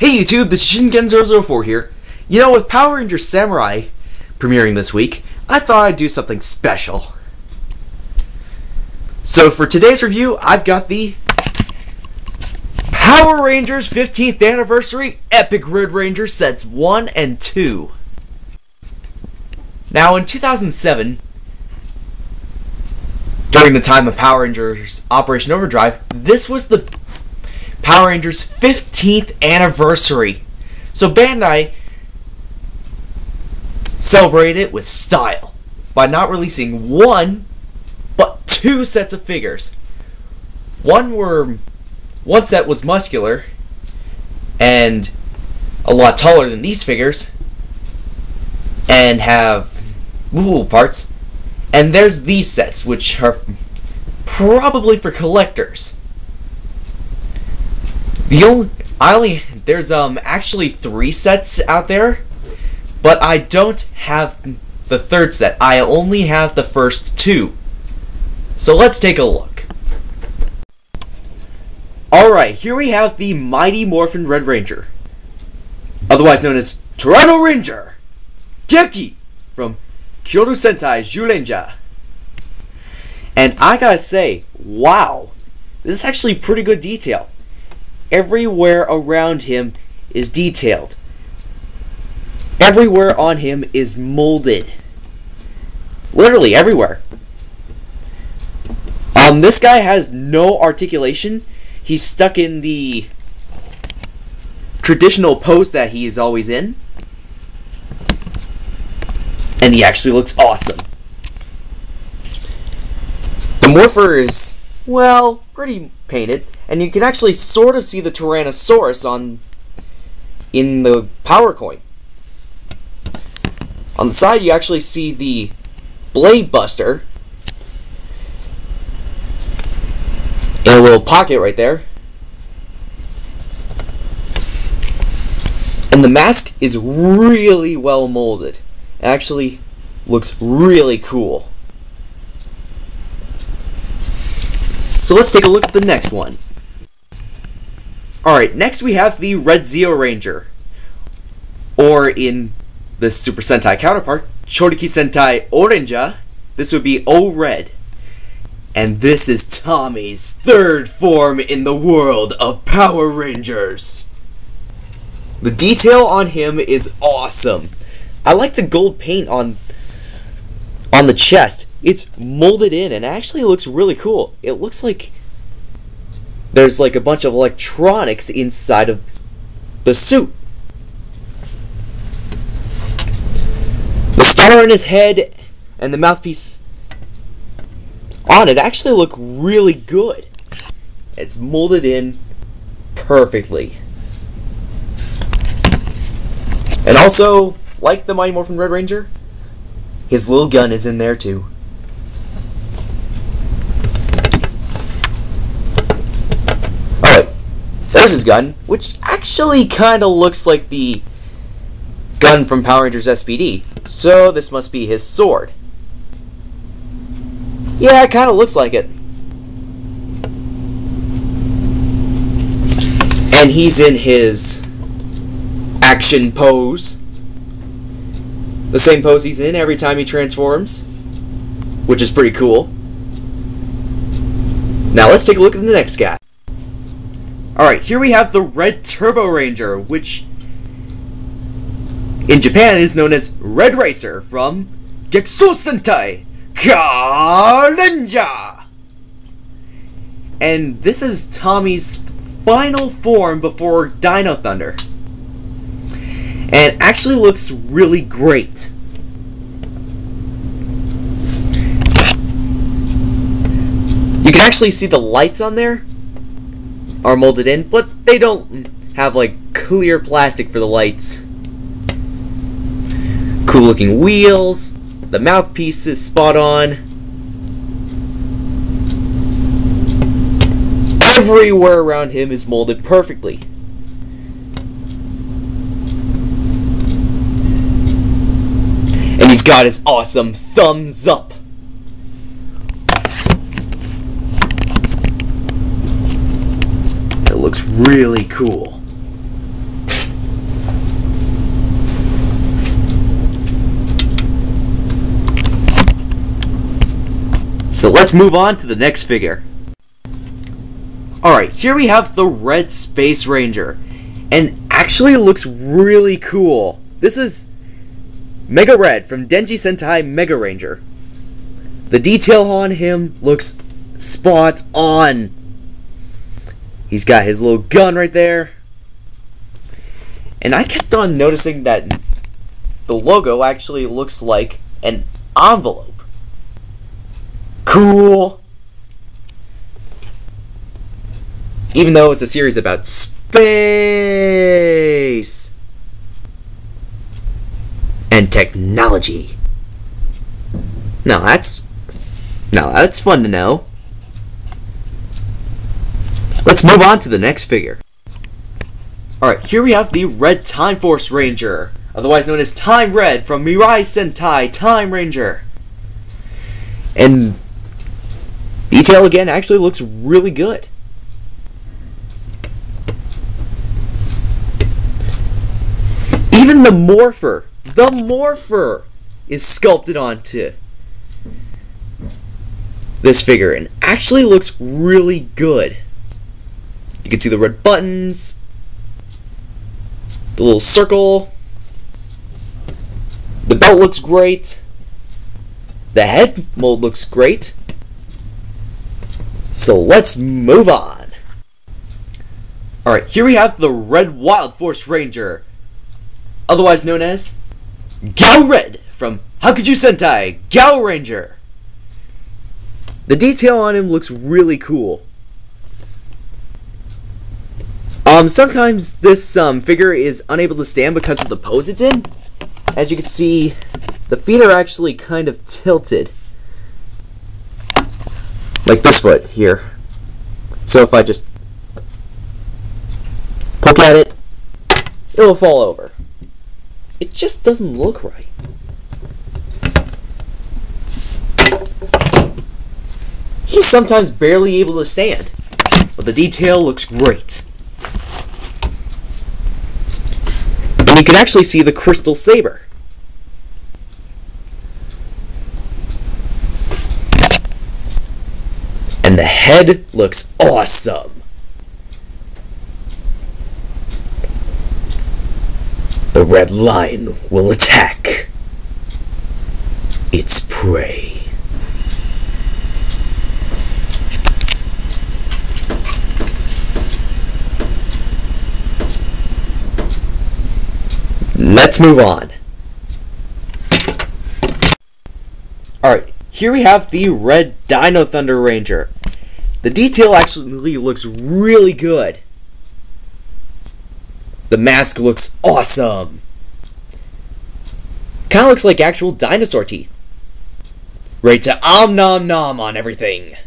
Hey YouTube, this is Shinken004 here. You know, with Power Rangers Samurai premiering this week, I thought I'd do something special. So for today's review, I've got the Power Rangers 15th Anniversary Epic Red Ranger Sets 1 and 2. Now in 2007, during the time of Power Rangers Operation Overdrive, this was the Power Rangers 15th anniversary. So Bandai celebrated it with style by not releasing one, but two sets of figures. One set was muscular and a lot taller than these figures and have movable parts. And there's these sets, which are probably for collectors. There's actually 3 sets out there, but I don't have the third set. I only have the first 2. So let's take a look. Alright, here we have the Mighty Morphin Red Ranger, otherwise known as Toronto Ranger Keki from Kyoto Sentai Zyurenja. And I gotta say, wow, this is actually pretty good detail. Everywhere around him is detailed. Everywhere on him is molded. Literally everywhere. This guy has no articulation. He's stuck in the traditional pose that he is always in. And he actually looks awesome. The Morpher is, well, pretty painted. And you can actually sort of see the Tyrannosaurus in the Power Coin. On the side, you actually see the Blade Buster in a little pocket right there. And the mask is really well molded. It actually looks really cool. So let's take a look at the next one. Alright, next we have the Red Zeo Ranger, or in the Super Sentai counterpart, Choriki Sentai Orenja, this would be O-Red. And this is Tommy's 3rd form in the world of Power Rangers. The detail on him is awesome. I like the gold paint on the chest. It's molded in and actually looks really cool. It looks like there's like a bunch of electronics inside of the suit. The star in his head and the mouthpiece on it actually look really good. It's molded in perfectly. And also, like the Mighty Morphin Red Ranger, his little gun is in there too. There's his gun, which actually kind of looks like the gun from Power Rangers SBD. So this must be his sword. Yeah, it kind of looks like it. And he's in his action pose. The same pose he's in every time he transforms, which is pretty cool. Now let's take a look at the next guy. Alright, here we have the Red Turbo Ranger, which in Japan is known as Red Racer from Getsu Sentai Karenja. And this is Tommy's final form before Dino Thunder. And it actually looks really great. You can actually see the lights on there are molded in, but they don't have like clear plastic for the lights. Cool looking wheels. The mouthpiece is spot on. Everywhere around him is molded perfectly. And he's got his awesome thumbs up. It looks really cool. So let's move on to the next figure. Alright, here we have the Red Space Ranger. And actually it looks really cool. This is Mega Red from Denji Sentai Mega Ranger. The detail on him looks spot on. He's got his little gun right there. And I kept on noticing that the logo actually looks like an envelope. Cool. Even though it's a series about space and technology. Now that's fun to know. Let's move on to the next figure. Alright, here we have the Red Time Force Ranger, otherwise known as Time Red from Mirai Sentai Time Ranger. And detail again actually looks really good. Even the Morpher is sculpted onto this figure and actually looks really good. You can see the red buttons, the little circle, the belt looks great, the head mold looks great. So let's move on. Alright, here we have the Red Wild Force Ranger, otherwise known as Gao Red from Hakuju Sentai Gao Ranger. The detail on him looks really cool. Sometimes this figure is unable to stand because of the pose it's in. As you can see, the feet are actually kind of tilted. Like this foot here. So if I just poke at it, it will fall over. It just doesn't look right. He's sometimes barely able to stand, but the detail looks great. And you can actually see the crystal saber. And the head looks awesome. The red lion will attack its prey. Let's move on. Alright, here we have the Red Dino Thunder Ranger. The detail actually looks really good. The mask looks awesome. Kinda looks like actual dinosaur teeth. Ready to om nom nom on everything.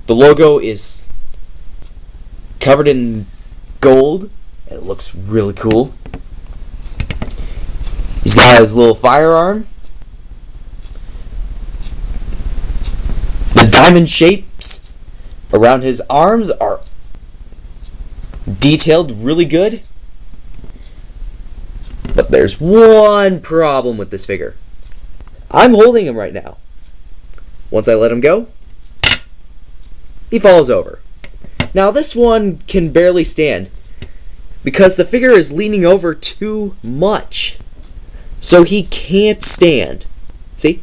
The logo is covered in gold, and it looks really cool. He's got his little firearm. The diamond shapes around his arms are detailed really good. But there's one problem with this figure. I'm holding him right now. Once I let him go, he falls over. Now this one can barely stand because the figure is leaning over too much. So he can't stand. See?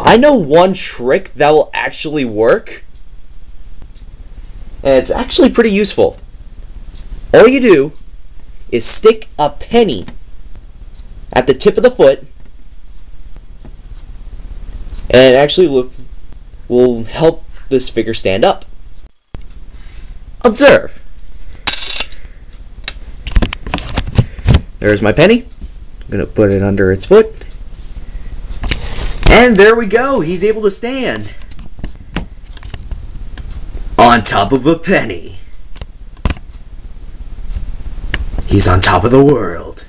I know one trick that will actually work. And it's actually pretty useful. All you do is stick a penny at the tip of the foot. And it actually will help this figure stand up. Observe. There's my penny. I'm going to put it under its foot. And there we go. He's able to stand. On top of a penny. He's on top of the world.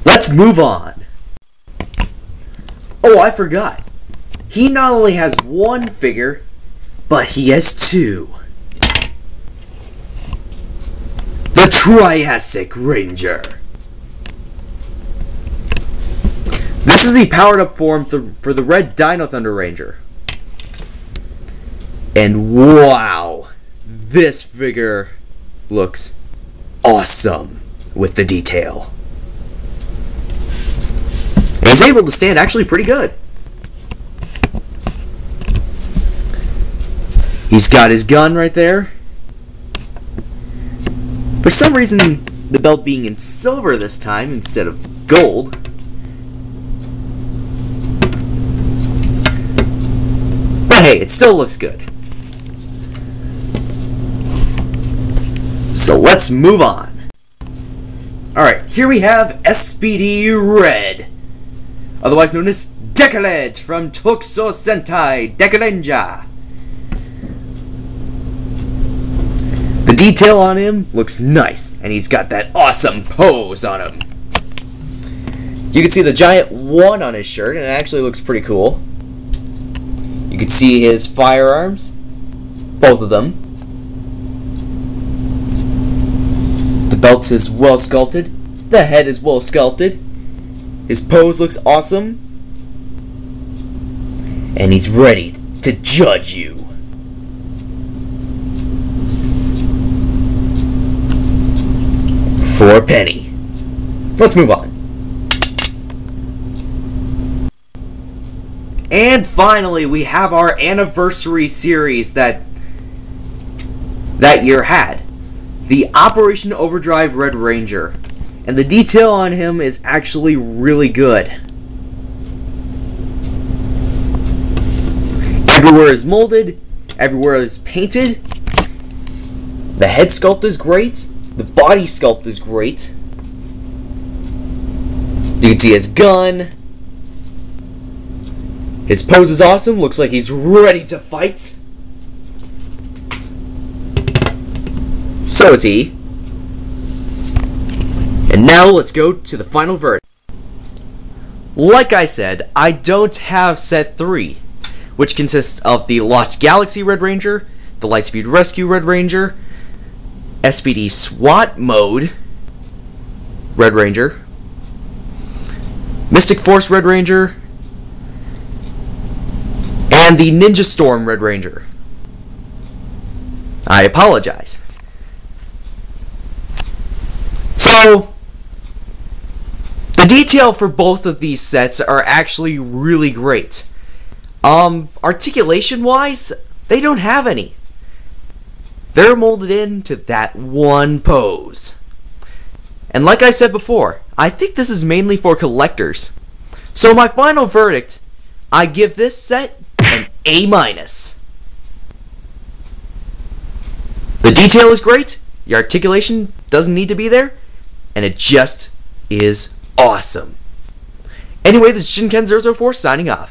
Let's move on. Oh, I forgot. He not only has one figure, but he has two. The Triassic Ranger. is the powered up form for the Red Dino Thunder Ranger. And wow, this figure looks awesome with the detail. And he's able to stand actually pretty good. He's got his gun right there. For some reason, the belt being in silver this time instead of gold. But hey, it still looks good. So let's move on. Alright, here we have SDB Red, otherwise known as Decollete from Tokusou Sentai Decalenja. The detail on him looks nice, and he's got that awesome pose on him. You can see the giant 1 on his shirt, and it actually looks pretty cool. You can see his firearms, both of them. The belt is well sculpted, the head is well sculpted, his pose looks awesome, and he's ready to judge you. For a penny. Let's move on. And finally, we have our anniversary series that year had. The Operation Overdrive Red Ranger. And the detail on him is actually really good. Everywhere is molded, everywhere is painted. The head sculpt is great. The body sculpt is great. You can see his gun. His pose is awesome. Looks like he's ready to fight. So is he. And now let's go to the final verdict. Like I said, I don't have set 3, which consists of the Lost Galaxy Red Ranger, the Lightspeed Rescue Red Ranger, SPD SWAT Mode Red Ranger, Mystic Force Red Ranger, and the Ninja Storm Red Ranger. I apologize. So, the detail for both of these sets are actually really great. Articulation-wise, they don't have any. They're molded into that one pose. And like I said before, I think this is mainly for collectors. So my final verdict, I give this set an A-. The detail is great, the articulation doesn't need to be there, and it just is awesome. Anyway, this is Shinken004 signing off.